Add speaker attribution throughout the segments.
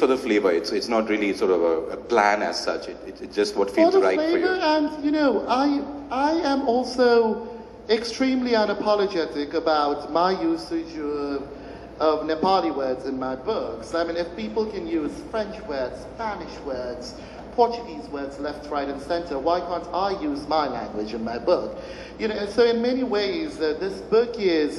Speaker 1: for the flavor. It's not really sort of a plan as such. It's just what feels right for you.
Speaker 2: And, you know, I am also extremely unapologetic about my usage of Nepali words in my books. I mean, if people can use French words, Spanish words, Portuguese words left, right, and center, why can't I use my language in my book? You know, so in many ways, this book is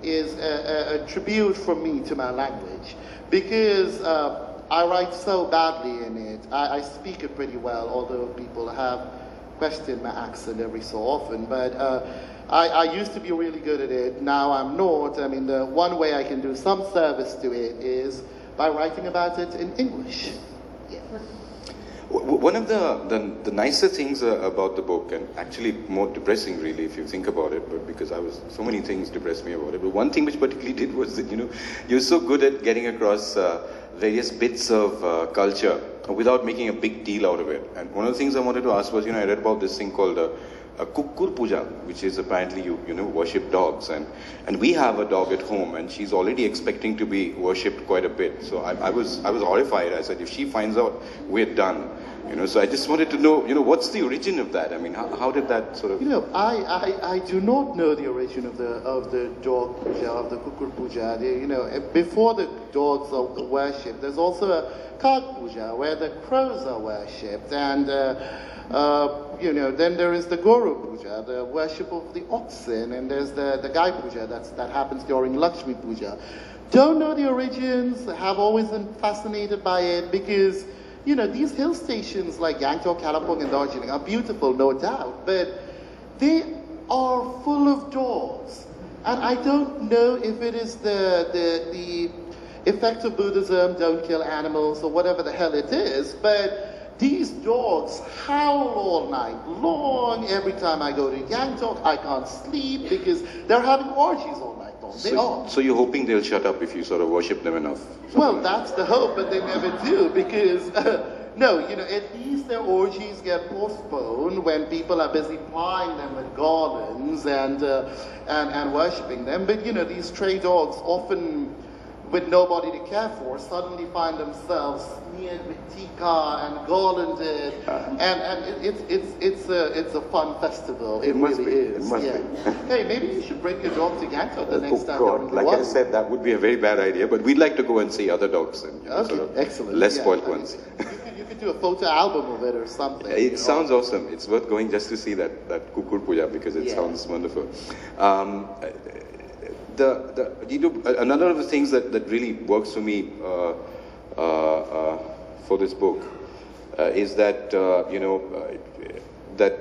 Speaker 2: a tribute from me to my language, because I write so badly in it. I speak it pretty well, although people have questioned my accent every so often, but I used to be really good at it. Now I'm not. I mean, the one way I can do some service to it is by writing about it in English. Yeah.
Speaker 1: One of the nicer things about the book, and actually more depressing really if you think about it, but because so many things depressed me about it, but one thing which particularly did was that, you know, you're so good at getting across various bits of culture without making a big deal out of it. And one of the things I wanted to ask was, you know, I read about this thing called a Kukkur Puja, which is apparently you know, worship dogs, and we have a dog at home, and she's already expecting to be worshipped quite a bit. So I was horrified. I said, if she finds out, we're done. You know, so I just wanted to know, you know, what's the origin of that? I mean, how did that sort of...
Speaker 2: You know, I do not know the origin of the dog puja, of the Kukkur Puja. You know, before the dogs are worshipped, there's also a Kag Puja, where the crows are worshipped, and you know, then there is the Guru Puja, the worship of the oxen, and there's the Gai Puja that happens during Lakshmi Puja. Don't know the origins, have always been fascinated by it, because, you know, these hill stations like Gangtok, Kalimpong, and Darjeeling are beautiful, no doubt, but they are full of dogs. And I don't know if it is the effect of Buddhism, don't kill animals, or whatever the hell it is, but these dogs howl all night long. Every time I go to Gangtok, I can't sleep because they're having orgies all night long. They are.
Speaker 1: So you're hoping they'll shut up if you sort of worship them enough?
Speaker 2: Well, that's the hope, but they never do, because, no, you know, at least their orgies get postponed when people are busy plying them with garlands and worshipping them. But, you know, these stray dogs, often with nobody to care for, suddenly find themselves smeared with tika and garlanded, and it's a fun festival. It
Speaker 1: must
Speaker 2: really
Speaker 1: be.
Speaker 2: is.
Speaker 1: It must
Speaker 2: yeah.
Speaker 1: be.
Speaker 2: Hey, maybe you should bring your dog to Gangtok the next time.
Speaker 1: Oh God! Like I said, that would be a very bad idea. But we'd like to go and see other dogs and, you know,
Speaker 2: okay,
Speaker 1: sort of
Speaker 2: excellent.
Speaker 1: less
Speaker 2: Yeah,
Speaker 1: spoiled
Speaker 2: I mean,
Speaker 1: ones.
Speaker 2: you could do a photo album of it or something.
Speaker 1: It sounds awesome. It's worth going just to see that Kukkur Puja, because it sounds wonderful. You know, another of the things that really works for me for this book is that you know that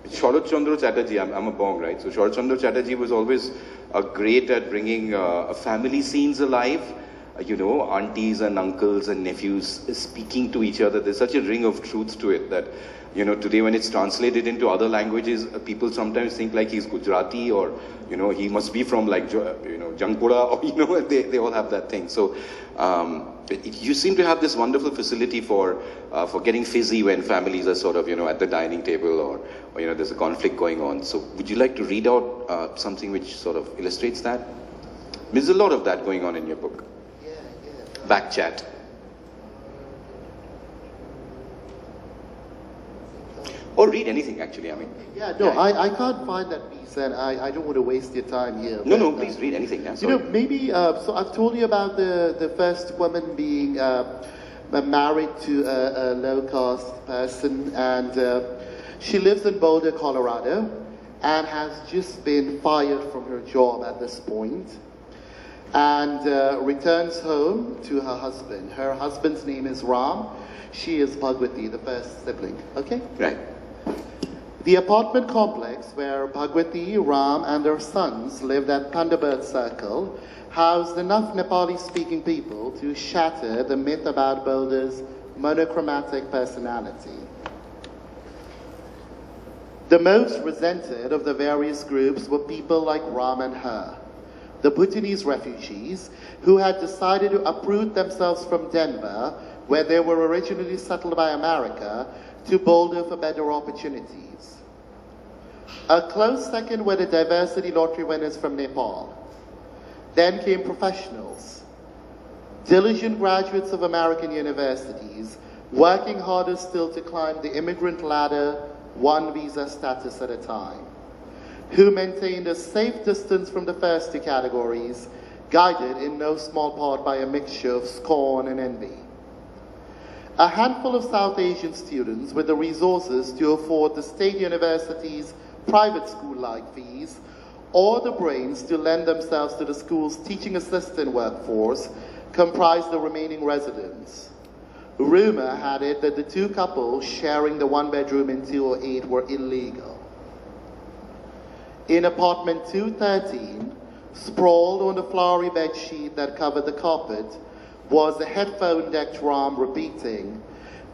Speaker 1: Sharat Chandra Chatterjee, I'm a Bong, right? So Sharat Chandra Chatterjee was always great at bringing family scenes alive. You know, aunties and uncles and nephews speaking to each other. There's such a ring of truth to it that, you know, today when it's translated into other languages, people sometimes think like he's Gujarati, or, you know, he must be from like, you know, Jankpura, or, you know, they all have that thing. So you seem to have this wonderful facility for getting fizzy when families are sort of, you know, at the dining table, or you know, there's a conflict going on. So would you like to read out something which sort of illustrates that? There's a lot of that going on in your book. Back chat. Or read anything, actually, I mean.
Speaker 2: Yeah, no, I can't find that piece, and I don't want to waste your time here.
Speaker 1: No, please read anything. Yeah,
Speaker 2: you know, maybe, so I've told you about the first woman being married to a low-caste person, and she lives in Boulder, Colorado, and has just been fired from her job at this point, and returns home to her husband. Her husband's name is Ram. She is Bhagwati, the first sibling. Okay?
Speaker 1: Right.
Speaker 2: The apartment complex where Bhagwati, Ram, and their sons lived at Thunderbird Circle housed enough Nepali-speaking people to shatter the myth about Boulder's monochromatic personality. The most resented of the various groups were people like Ram and her, the Bhutanese refugees who had decided to uproot themselves from Denver, where they were originally settled by America, to Boulder for better opportunities. A close second were the diversity lottery winners from Nepal. Then came professionals, Diligent graduates of American universities, working harder still to climb the immigrant ladder, one visa status at a time, who maintained a safe distance from the first two categories, guided in no small part by a mixture of scorn and envy. A handful of South Asian students with the resources to afford the state university's private school-like fees, or the brains to lend themselves to the school's teaching assistant workforce, comprised the remaining residents. Rumor had it that the two couples sharing the one bedroom in 208 were illegal. In apartment 213, sprawled on the flowery bedsheet that covered the carpet, was a headphone-decked Ram repeating,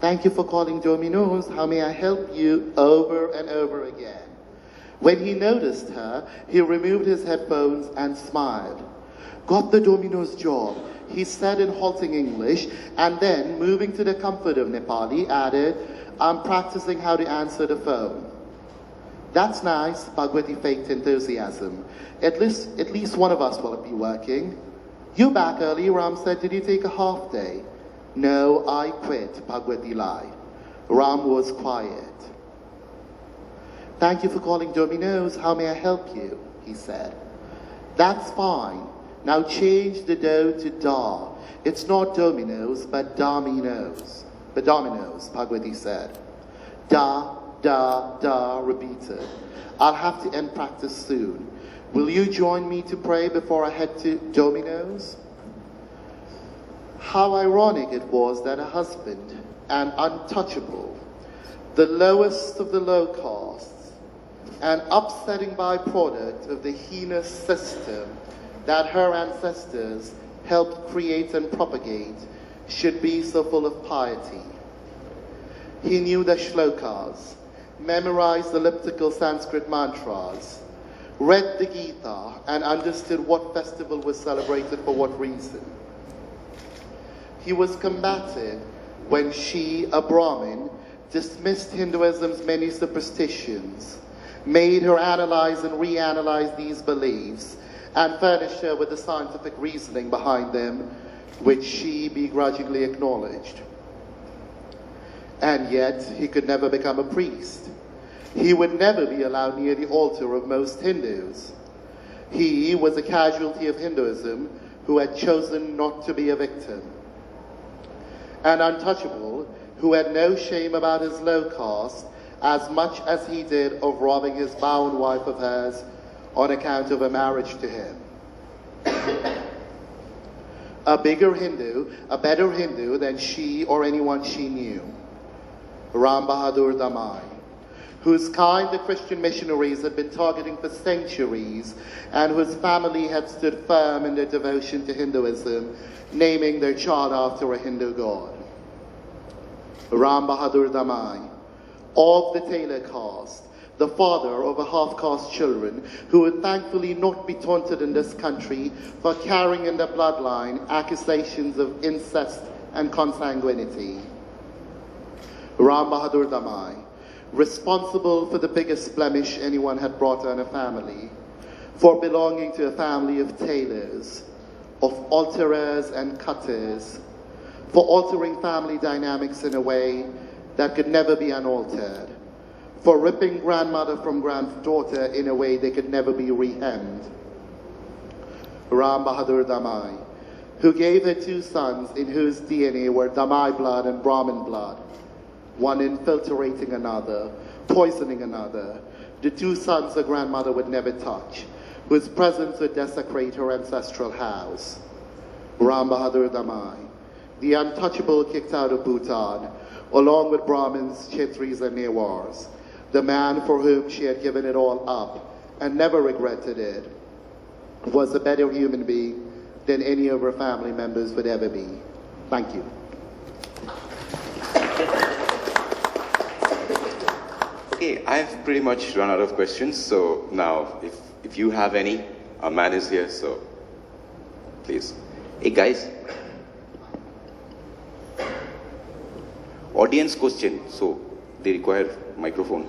Speaker 2: "Thank you for calling Domino's, how may I help you?" over and over again. When he noticed her, he removed his headphones and smiled. "Got the Domino's job," he said in halting English, and then, moving to the comfort of Nepali, added, "I'm practicing how to answer the phone." "That's nice," Bhagwati faked enthusiasm. At least one of us will be working." "You back early," Ram said. "Did you take a half day?" "No, I quit," Bhagwati lied. Ram was quiet. "Thank you for calling Domino's. How may I help you?" he said. "That's fine. Now change the dough to da. It's not Domino's, but Domino's." Domino's, Bhagwati said. Da, repeated. "I'll have to end practice soon. Will you join me to pray before I head to Domino's?" How ironic it was that a husband, an untouchable, the lowest of the low castes, an upsetting byproduct of the heinous system that her ancestors helped create and propagate, should be so full of piety. He knew the shlokas, memorized elliptical Sanskrit mantras, read the Gita, and understood what festival was celebrated for what reason. He was combated when she, a Brahmin, dismissed Hinduism's many superstitions, made her analyze and reanalyze these beliefs, and furnished her with the scientific reasoning behind them, which she begrudgingly acknowledged. And yet, he could never become a priest. He would never be allowed near the altar of most Hindus. He was a casualty of Hinduism who had chosen not to be a victim. An untouchable who had no shame about his low caste as much as he did of robbing his bound wife of hers on account of a marriage to him. A bigger Hindu, a better Hindu than she or anyone she knew. Ram Bahadur Damai, whose kind the Christian missionaries had been targeting for centuries, and whose family had stood firm in their devotion to Hinduism, naming their child after a Hindu god. Ram Bahadur Damai, of the Taylor caste, the father of a half-caste children who would thankfully not be taunted in this country for carrying in their bloodline accusations of incest and consanguinity. Ram Bahadur Damai, responsible for the biggest blemish anyone had brought on a family, for belonging to a family of tailors, of alterers and cutters, for altering family dynamics in a way that could never be unaltered, for ripping grandmother from granddaughter in a way they could never be rehemmed. Ram Bahadur Damai, who gave her two sons in whose DNA were Damai blood and Brahmin blood, one infiltrating another, poisoning another, the two sons her grandmother would never touch, whose presence would desecrate her ancestral house. Ram Bahadur Damai, the untouchable kicked out of Bhutan, along with Brahmins, Kshetris, and Newars, the man for whom she had given it all up and never regretted it, was a better human being than any of her family members would ever be. Thank you.
Speaker 1: Okay, I've pretty much run out of questions, so now if you have any, our man is here, so please. Hey guys. Audience question, so they require microphone.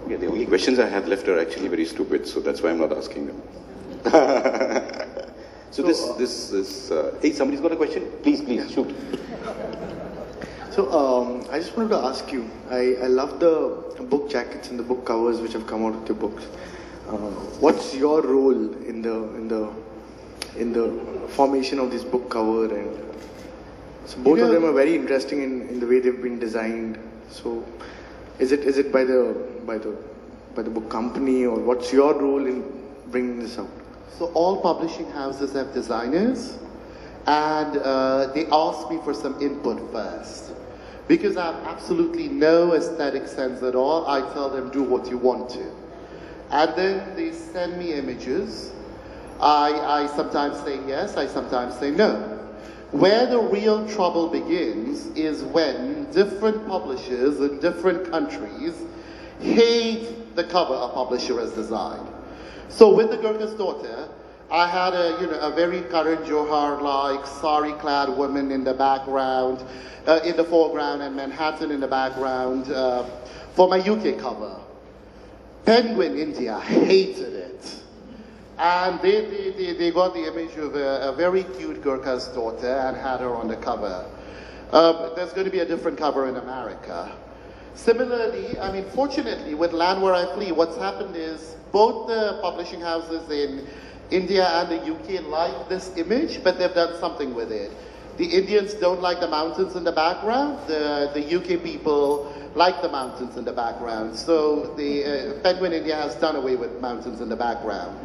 Speaker 1: Yeah, the only questions I have left are actually very stupid, so that's why I'm not asking them. So hey, somebody's got a question? Please, shoot.
Speaker 3: So I just wanted to ask you, I love the book jackets and the book covers which have come out with your books. What's your role in the formation of this book cover? And so both of them are very interesting in the way they've been designed. So is it by the book company, or what's your role in bringing this out?
Speaker 2: So all publishing houses have designers, and they ask me for some input first. Because I have absolutely no aesthetic sense at all, I tell them, do what you want to. And then they send me images. I sometimes say yes, I sometimes say no. Where the real trouble begins is when different publishers in different countries hate the cover a publisher has designed. So with the Gurkha's Daughter, I had a very Karan Johar-like sari-clad woman in the background, in the foreground, and Manhattan in the background for my UK cover. Penguin India hated it. And they got the image of a very cute Gurkha's daughter and had her on the cover. There's going to be a different cover in America. Similarly, I mean, fortunately, with Land Where I Flee, what's happened is both the publishing houses in India and the UK like this image, but they've done something with it. The Indians don't like the mountains in the background. The UK people like the mountains in the background. So the Penguin India has done away with mountains in the background.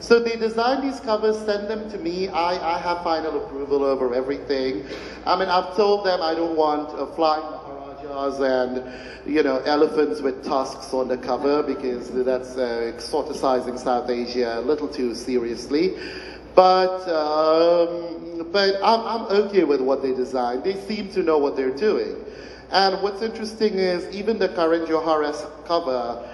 Speaker 2: So they design these covers, send them to me. I have final approval over everything. I mean, I've told them I don't want flying maharajas and, elephants with tusks on the cover, because that's exoticizing South Asia a little too seriously. But I'm okay with what they designed. They seem to know what they're doing. And what's interesting is even the Karan Johar-esque cover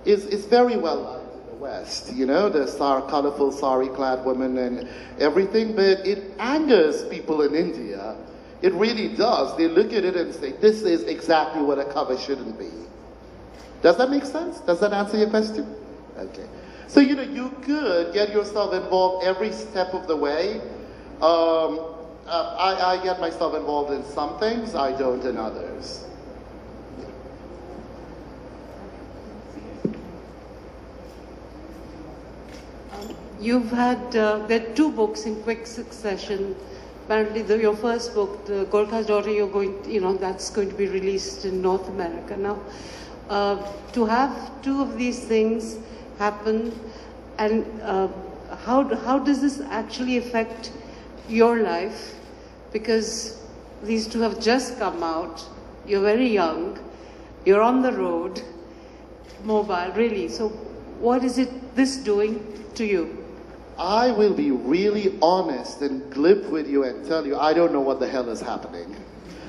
Speaker 2: is very well liked in the West. The colorful sari-clad woman and everything, but it angers people in India. It really does. They look at it and say, this is exactly what a cover shouldn't be. Does that make sense? Does that answer your question? Okay. So, you could get yourself involved every step of the way. I get myself involved in some things, I don't in others.
Speaker 4: You've had, there are 2 books in quick succession. Apparently, your first book, The Gurkha's Daughter, that's going to be released in North America now. To have 2 of these things happen, and how does this actually affect your life? Because these 2 have just come out, you're very young, you're on the road, mobile, really. So what is this doing to you?
Speaker 2: I will be really honest and glib with you and tell you I don't know what the hell is happening.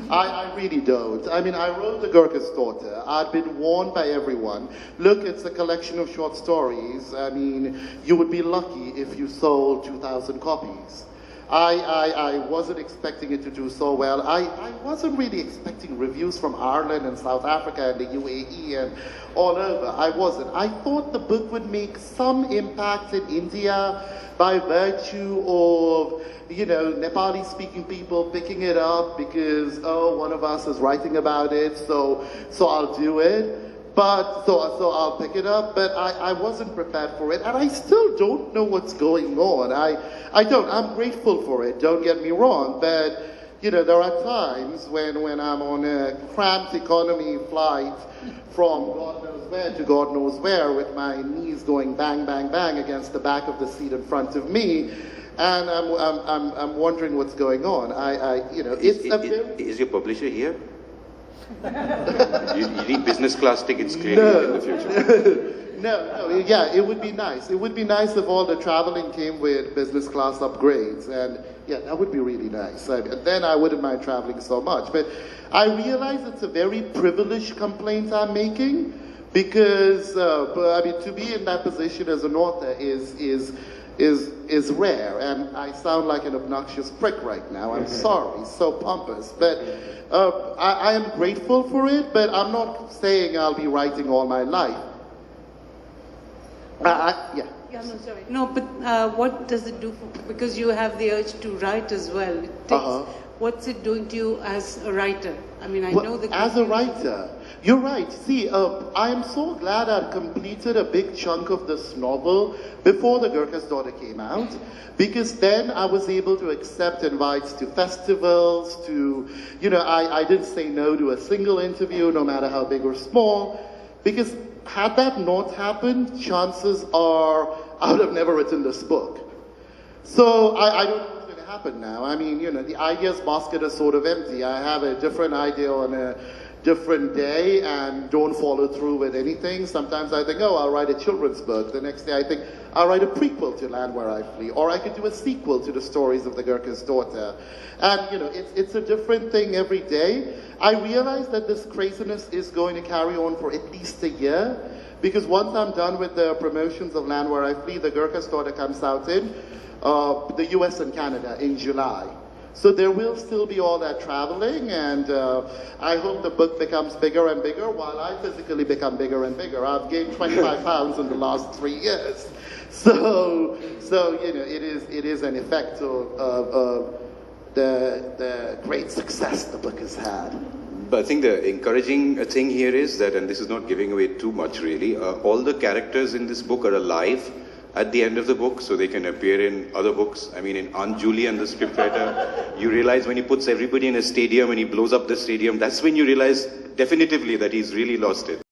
Speaker 2: I really don't. I mean, I wrote The Gurkha's Daughter. I'd been warned by everyone. Look, it's a collection of short stories. I mean, you would be lucky if you sold 2,000 copies. I wasn't expecting it to do so well. I wasn't really expecting reviews from Ireland and South Africa and the UAE and all over. I wasn't. I thought the book would make some impact in India by virtue of, Nepali-speaking people picking it up because, one of us is writing about it, so I'll do it. But, so I'll pick it up, but I wasn't prepared for it, and I still don't know what's going on. I don't. I'm grateful for it, don't get me wrong, but, there are times when I'm on a cramped economy flight from God knows where to God knows where with my knees going bang, bang, bang against the back of the seat in front of me, and I'm wondering what's going on.
Speaker 1: Is your publisher here? you need business class tickets clearly in the future.
Speaker 2: No, yeah, it would be nice. It would be nice if all the traveling came with business class upgrades, and yeah, that would be really nice. Then I wouldn't mind traveling so much. But I realize it's a very privileged complaint I'm making, because to be in that position as an author is is rare, and I sound like an obnoxious prick right now. I'm sorry, so pompous, but I am grateful for it, but I'm not saying I'll be writing all my life. Yeah.
Speaker 4: Yeah, no, sorry. No, but what does it do for, because you have the urge to write as well. It takes, what's it doing to you as a writer? I mean, I know that...
Speaker 2: As a writer, you're right. See, I am so glad I'd completed a big chunk of this novel before The Gurkha's Daughter came out, because then I was able to accept invites to festivals, to, you know, I didn't say no to a single interview, no matter how big or small, because had that not happened, chances are I would have never written this book. So I don't know what's going to happen now. I mean, you know, the ideas basket is sort of empty. I have a different idea on a different day and don't follow through with anything. Sometimes I think, oh, I'll write a children's book. The next day I think, I'll write a prequel to Land Where I Flee. Or I could do a sequel to the stories of the Gurkha's Daughter. And, you know, it's a different thing every day. I realize that this craziness is going to carry on for at least a year. Because once I'm done with the promotions of Land Where I Flee, the Gurkha's Daughter comes out in the US and Canada in July. So there will still be all that traveling, and I hope the book becomes bigger and bigger while I physically become bigger and bigger. I've gained 25 pounds in the last 3 years. So you know, it is an effect of the great success the book has had.
Speaker 1: But I think the encouraging thing here is that, and this is not giving away too much really, all the characters in this book are alive at the end of the book, so they can appear in other books. I mean, in Aunt Julie and the scriptwriter, you realize when he puts everybody in a stadium and he blows up the stadium, that's when you realize definitively that he's really lost it.